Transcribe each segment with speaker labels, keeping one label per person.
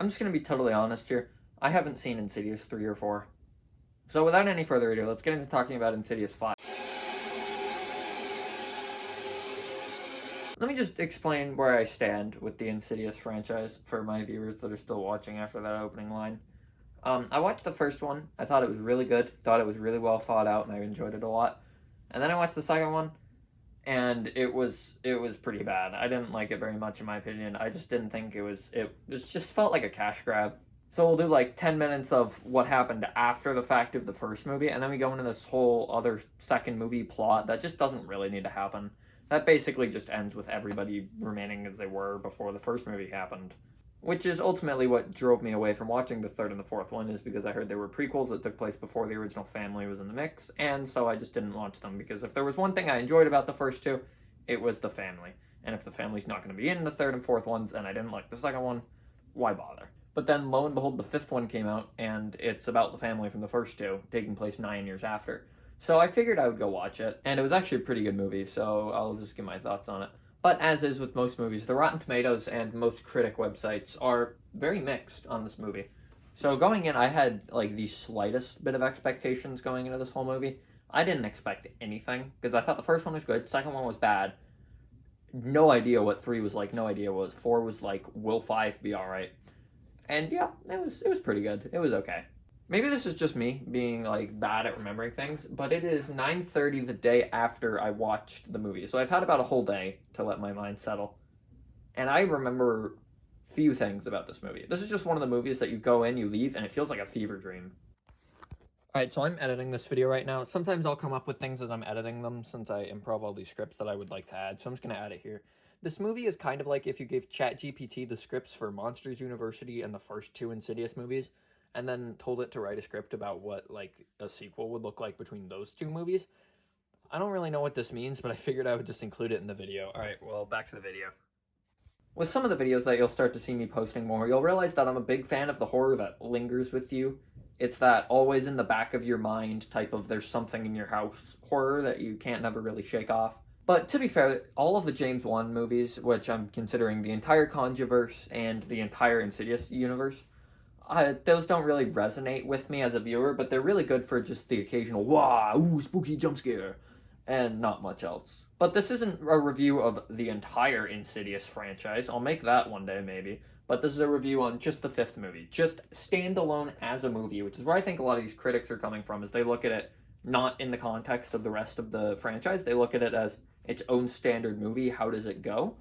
Speaker 1: I'm just going to be totally honest here. I haven't seen Insidious 3 or 4. So without any further ado, let's get into talking about Insidious 5. Let me just explain where I stand with the Insidious franchise for my viewers that are still watching after that opening line. I watched the first one. I thought it was really good. Thought it was really well thought out, and I enjoyed it a lot. And then I watched the second one, and it was pretty bad. I didn't like it very much, in my opinion. I just didn't think it just felt like a cash grab. So we'll do like 10 minutes of what happened after the fact of the first movie, and then we go into this whole other second movie plot that just doesn't really need to happen. That basically just ends with everybody remaining as they were before the first movie happened. Which is ultimately what drove me away from watching the third and the fourth one, is because I heard there were prequels that took place before the original family was in the mix, and so I just didn't watch them, because if there was one thing I enjoyed about the first two, it was the family. And if the family's not going to be in the third and fourth ones, and I didn't like the second one, why bother? But then, lo and behold, the fifth one came out, and it's about the family from the first two, taking place 9 years after. So I figured I would go watch it, and it was actually a pretty good movie, so I'll just give my thoughts on it. But as is with most movies, the Rotten Tomatoes and most critic websites are very mixed on this movie. So going in, I had like the slightest bit of expectations going into this whole movie. I didn't expect anything, because I thought the first one was good, second one was bad. No idea what 3 was like, no idea what 4 was like, will 5 be alright? And yeah, it was pretty good. It was okay. Maybe this is just me being like bad at remembering things, but it is 9:30 the day after I watched the movie. So I've had about a whole day to let my mind settle. And I remember few things about this movie. This is just one of the movies that you go in, you leave, and it feels like a fever dream. Alright, so I'm editing this video right now. Sometimes I'll come up with things as I'm editing them, since I improv all these scripts that I would like to add, so I'm just going to add it here. This movie is kind of like if you gave ChatGPT the scripts for Monsters University and the first 2 Insidious movies, and then told it to write a script about what, like, a sequel would look like between those 2 movies. I don't really know what this means, but I figured I would just include it in the video. Alright, well, back to the video. With some of the videos that you'll start to see me posting more, you'll realize that I'm a big fan of the horror that lingers with you. It's that always in the back of your mind type of there's something in your house horror that you can't never really shake off. But to be fair, all of the James Wan movies, which I'm considering the entire Conjureverse and the entire Insidious universe, those don't really resonate with me as a viewer, but they're really good for just the occasional "wow, ooh, spooky jump scare," and not much else. But this isn't a review of the entire Insidious franchise. I'll make that one day, maybe. But this is a review on just the 5th movie. Just standalone as a movie, which is where I think a lot of these critics are coming from, is they look at it not in the context of the rest of the franchise. They look at it as its own standard movie. How does it go?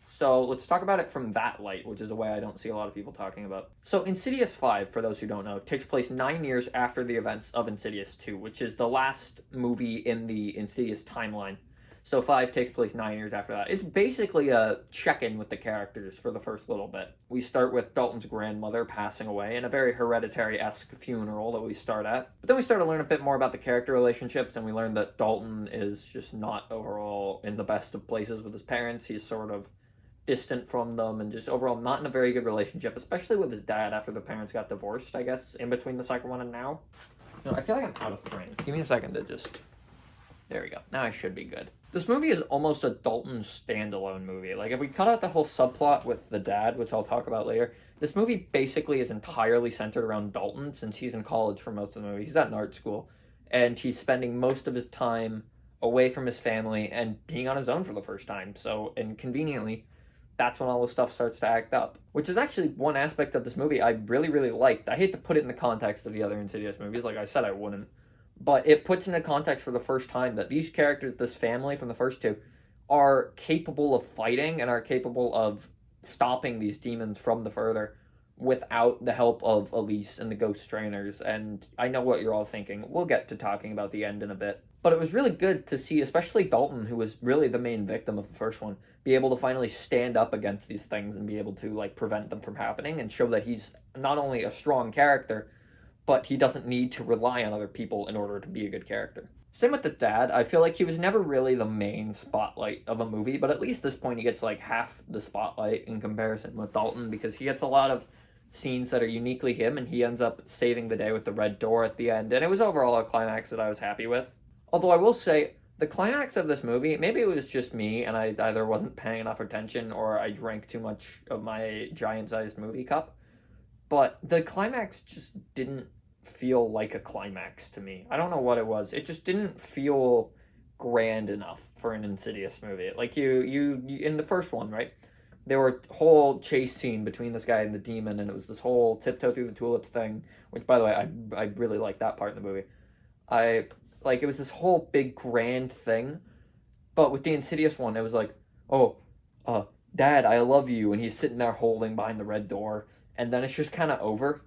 Speaker 1: So let's talk about it from that light, which is a way I don't see a lot of people talking about. So Insidious 5, for those who don't know, takes place 9 years after the events of Insidious 2, which is the last movie in the Insidious timeline. So 5 takes place 9 years after that. It's basically a check-in with the characters for the first little bit. We start with Dalton's grandmother passing away in a very Hereditary-esque funeral that we start at. But then we start to learn a bit more about the character relationships, and we learn that Dalton is just not overall in the best of places with his parents. He's sort of distant from them and just overall not in a very good relationship, especially with his dad after the parents got divorced, I guess, in between the second one and now. No, I feel like I'm out of frame. Give me a second to just... There we go. Now I should be good. This movie is almost a Dalton standalone movie. Like, if we cut out the whole subplot with the dad, which I'll talk about later, this movie basically is entirely centered around Dalton, since he's in college for most of the movie. He's at an art school, and he's spending most of his time away from his family and being on his own for the first time. So, and conveniently, that's when all this stuff starts to act up. Which is actually one aspect of this movie I really, really liked. I hate to put it in the context of the other Insidious movies, like I said I wouldn't. But it puts into context for the first time that these characters, this family from the first 2, are capable of fighting and are capable of stopping these demons from the further without the help of Elise and the ghost trainers. And I know what you're all thinking. We'll get to talking about the end in a bit. But it was really good to see, especially Dalton, who was really the main victim of the first one, be able to finally stand up against these things and be able to, like, prevent them from happening and show that he's not only a strong character, but he doesn't need to rely on other people in order to be a good character. Same with the dad. I feel like he was never really the main spotlight of a movie, but at least this point he gets like half the spotlight in comparison with Dalton, because he gets a lot of scenes that are uniquely him, and he ends up saving the day with the red door at the end, and it was overall a climax that I was happy with. Although I will say, the climax of this movie, maybe it was just me and I either wasn't paying enough attention or I drank too much of my giant-sized movie cup, but the climax just didn't feel like a climax to me. I don't know what it was. It just didn't feel grand enough for an Insidious movie. Like you in the first one, right? There were a whole chase scene between this guy and the demon, and it was this whole tiptoe through the tulips thing. Which, by the way, I really like that part in the movie. I like it was this whole big grand thing, but with the Insidious one, it was like, oh, Dad, I love you, and he's sitting there holding behind the red door, and then it's just kind of over.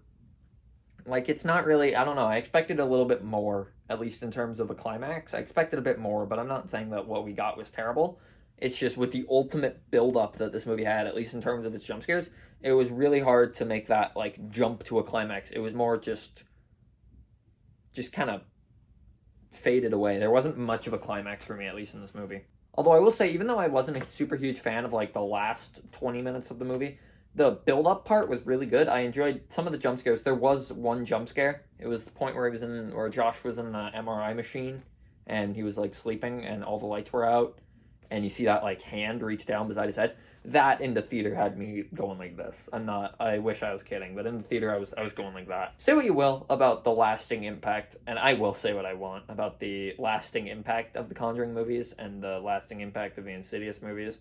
Speaker 1: Like, it's not really, I don't know, I expected a little bit more, at least in terms of a climax. I expected a bit more, but I'm not saying that what we got was terrible. It's just with the ultimate build-up that this movie had, at least in terms of its jump scares, it was really hard to make that, like, jump to a climax. It was more just kind of faded away. There wasn't much of a climax for me, at least in this movie. Although I will say, even though I wasn't a super huge fan of, like, the last 20 minutes of the movie, the build-up part was really good. I enjoyed some of the jump scares. There was one jump scare. It was the point where Josh was in the MRI machine, and he was, like, sleeping, and all the lights were out, and you see that, like, hand reach down beside his head. That in the theater had me going like this. I wish I was kidding, but in the theater I was going like that. Say what you will about the lasting impact, and I will say what I want about the lasting impact of the Conjuring movies and the lasting impact of the Insidious movies,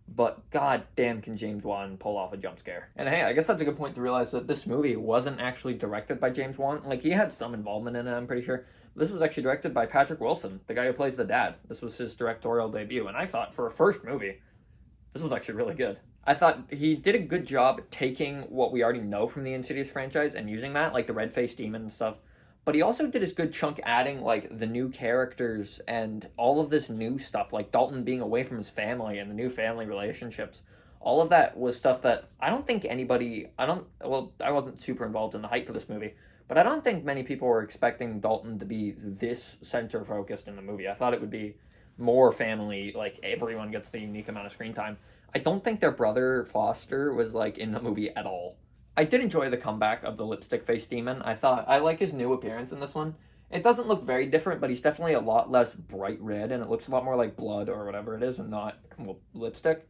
Speaker 1: but god damn can James Wan pull off a jump scare. And hey, I guess that's a good point to realize that this movie wasn't actually directed by James Wan. Like, he had some involvement in it, I'm pretty sure. This was actually directed by Patrick Wilson, the guy who plays the dad. This was his directorial debut, and I thought for a first movie, this was actually really good. I thought he did a good job taking what we already know from the Insidious franchise and using that, like the red-faced demon and stuff. But he also did his good chunk adding, like, the new characters and all of this new stuff, like Dalton being away from his family and the new family relationships. All of that was stuff that I don't think anybody... I wasn't super involved in the hype for this movie, but I don't think many people were expecting Dalton to be this center-focused in the movie. I thought it would be more family, like, everyone gets the unique amount of screen time. I don't think their brother, Foster, was, like, in the movie at all. I did enjoy the comeback of the lipstick-faced demon. I like his new appearance in this one. It doesn't look very different, but he's definitely a lot less bright red, and it looks a lot more like blood or whatever it is, and not, well, lipstick.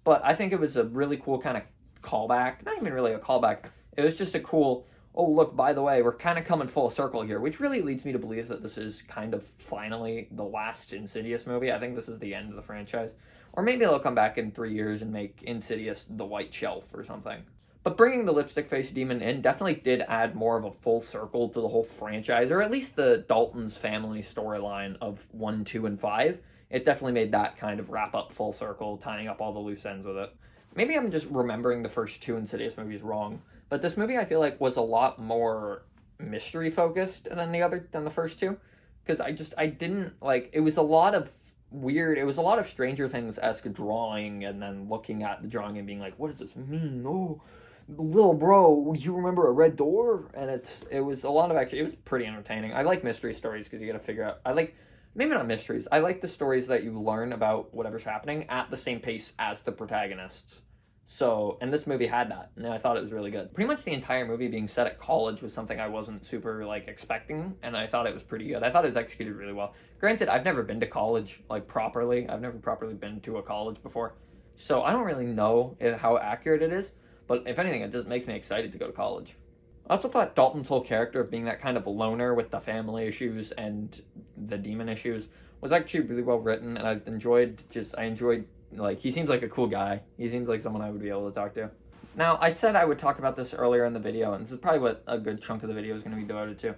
Speaker 1: But I think it was a really cool kind of callback. Not even really a callback. It was just a cool, oh, look, by the way, we're kind of coming full circle here, which really leads me to believe that this is kind of finally the last Insidious movie. I think this is the end of the franchise. Or maybe they'll come back in 3 years and make Insidious the White Shelf or something. But bringing the lipstick-faced demon in definitely did add more of a full circle to the whole franchise, or at least the Dalton's family storyline of 1, 2, and 5. It definitely made that kind of wrap up full circle, tying up all the loose ends with it. Maybe I'm just remembering the first 2 Insidious movies wrong, but this movie I feel like was a lot more mystery-focused than the first 2. Because I didn't, like, it was a lot of weird, it was a lot of Stranger Things-esque drawing, and then looking at the drawing and being like, what does this mean? Oh, little bro, do you remember a red door? And it was a lot of it was pretty entertaining. I like mystery stories because you gotta figure out, maybe not mysteries, I like the stories that you learn about whatever's happening at the same pace as the protagonists. So, and this movie had that, and I thought it was really good. Pretty much the entire movie being set at college was something I wasn't super, expecting, and I thought it was pretty good. I thought it was executed really well. Granted, I've never been to college, properly. I've never properly been to a college before, so I don't really know how accurate it is, but if anything, it just makes me excited to go to college. I also thought Dalton's whole character of being that kind of loner with the family issues and the demon issues was actually really well written, and I enjoyed, he seems like a cool guy. He seems like someone I would be able to talk to. Now, I said I would talk about this earlier in the video, and this is probably what a good chunk of the video is going to be devoted to.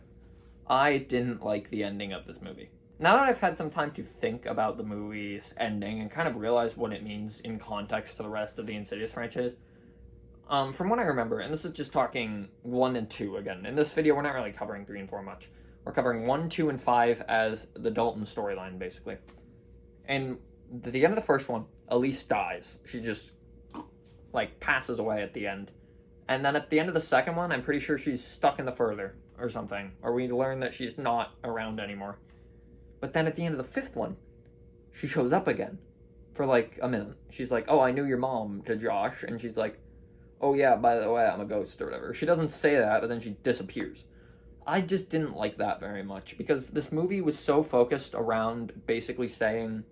Speaker 1: I didn't like the ending of this movie. Now that I've had some time to think about the movie's ending and kind of realize what it means in context to the rest of the Insidious franchise, from what I remember, and this is just talking 1 and 2 again. In this video, we're not really covering 3 and 4 much. We're covering 1, 2, and 5 as the Dalton storyline, basically. And at the end of the first one, Elise dies. She just, passes away at the end. And then at the end of the second one, I'm pretty sure she's stuck in the further or something. Or we learn that she's not around anymore. But then at the end of the 5th one, she shows up again for, a minute. She's like, oh, I knew your mom, to Josh. And she's like, oh yeah, by the way, I'm a ghost or whatever. She doesn't say that, but then she disappears. I just didn't like that very much because this movie was so focused around basically saying,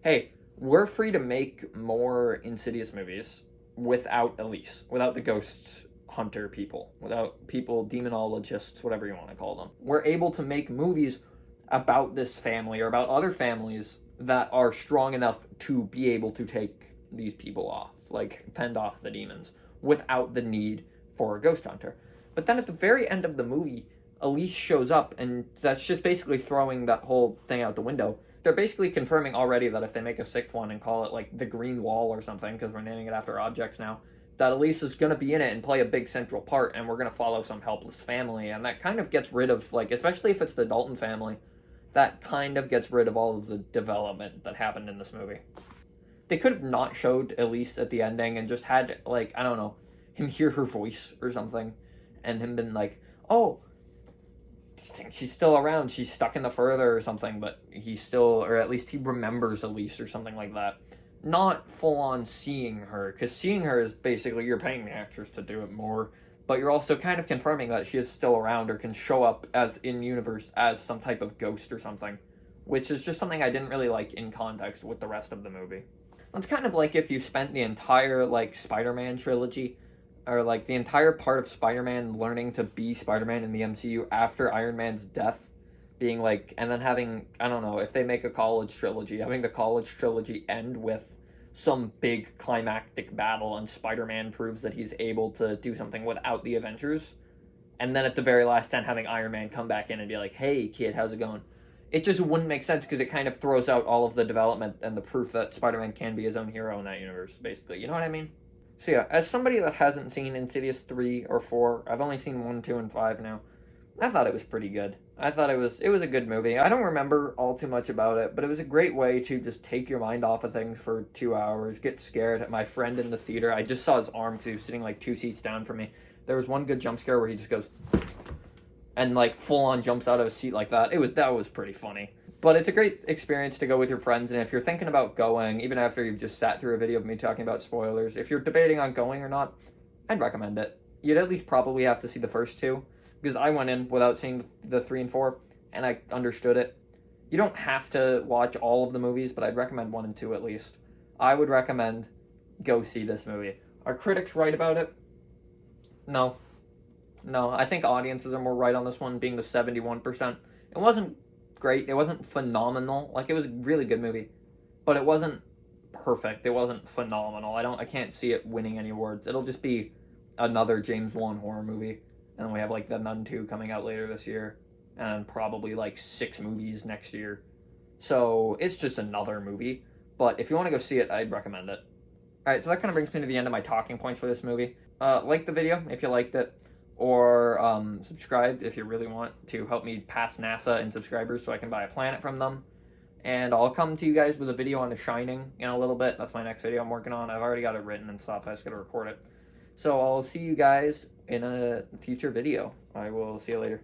Speaker 1: hey, we're free to make more Insidious movies without Elise, without the ghost hunter people, without people, demonologists, whatever you want to call them. We're able to make movies about this family or about other families that are strong enough to be able to take these people off, like fend off the demons, without the need for a ghost hunter. But then at the very end of the movie, Elise shows up, and that's just basically throwing that whole thing out the window. They're basically confirming already that if they make a sixth one and call it like the Green Wall or something, because we're naming it after objects now, that Elise is going to be in it and play a big central part, and we're going to follow some helpless family. And that kind of gets rid of, like, especially if it's the Dalton family, that kind of gets rid of all of the development that happened in this movie. They could have not showed Elise at the ending and just had, like, I don't know, him hear her voice or something, and him been like, oh, she's still around, she's stuck in the further or something, but he still, or at least he remembers Elise or something like that. Not full-on seeing her, because seeing her is basically, you're paying the actress to do it more, but you're also kind of confirming that she is still around or can show up as in-universe as some type of ghost or something, which is just something I didn't really like in context with the rest of the movie. It's kind of like if you spent the entire, like, Spider-Man trilogy, or, like, the entire part of Spider-Man learning to be Spider-Man in the MCU after Iron Man's death, being, like, and then having, I don't know, if they make a college trilogy, having the college trilogy end with some big climactic battle and Spider-Man proves that he's able to do something without the Avengers, and then at the very last end having Iron Man come back in and be like, hey, kid, how's it going? It just wouldn't make sense, because it kind of throws out all of the development and the proof that Spider-Man can be his own hero in that universe, basically. You know what I mean? So yeah, as somebody that hasn't seen Insidious 3 or 4, I've only seen 1, 2, and 5 now, I thought it was pretty good. I thought it was a good movie. I don't remember all too much about it, but it was a great way to just take your mind off of things for 2 hours, get scared at my friend in the theater. I just saw his arm because he was sitting like 2 seats down from me. There was one good jump scare where he just goes and like full on jumps out of his seat like that. That was pretty funny. But it's a great experience to go with your friends, and if you're thinking about going, even after you've just sat through a video of me talking about spoilers, if you're debating on going or not, I'd recommend it. You'd at least probably have to see the first 2, because I went in without seeing the 3 and 4, and I understood it. You don't have to watch all of the movies, but I'd recommend 1 and 2 at least. I would recommend go see this movie. Are critics right about it? No. I think audiences are more right on this one, being the 71%. It wasn't great. It wasn't phenomenal. Like, it was a really good movie, but it wasn't perfect. It wasn't phenomenal. I can't see it winning any awards. It'll just be another James Wan horror movie, and we have like The Nun 2 coming out later this year, and probably like 6 movies next year. So it's just another movie, but if you want to go see it, I'd recommend it. Alright, so that kind of brings me to the end of my talking points for this movie. Like the video if you liked it, or subscribe if you really want to help me pass NASA in subscribers so I can buy a planet from them. And I'll come to you guys with a video on The Shining in a little bit. That's my next video I'm working on. I've already got it written and stuff. I just got to record it. So I'll see you guys in a future video. I will see you later.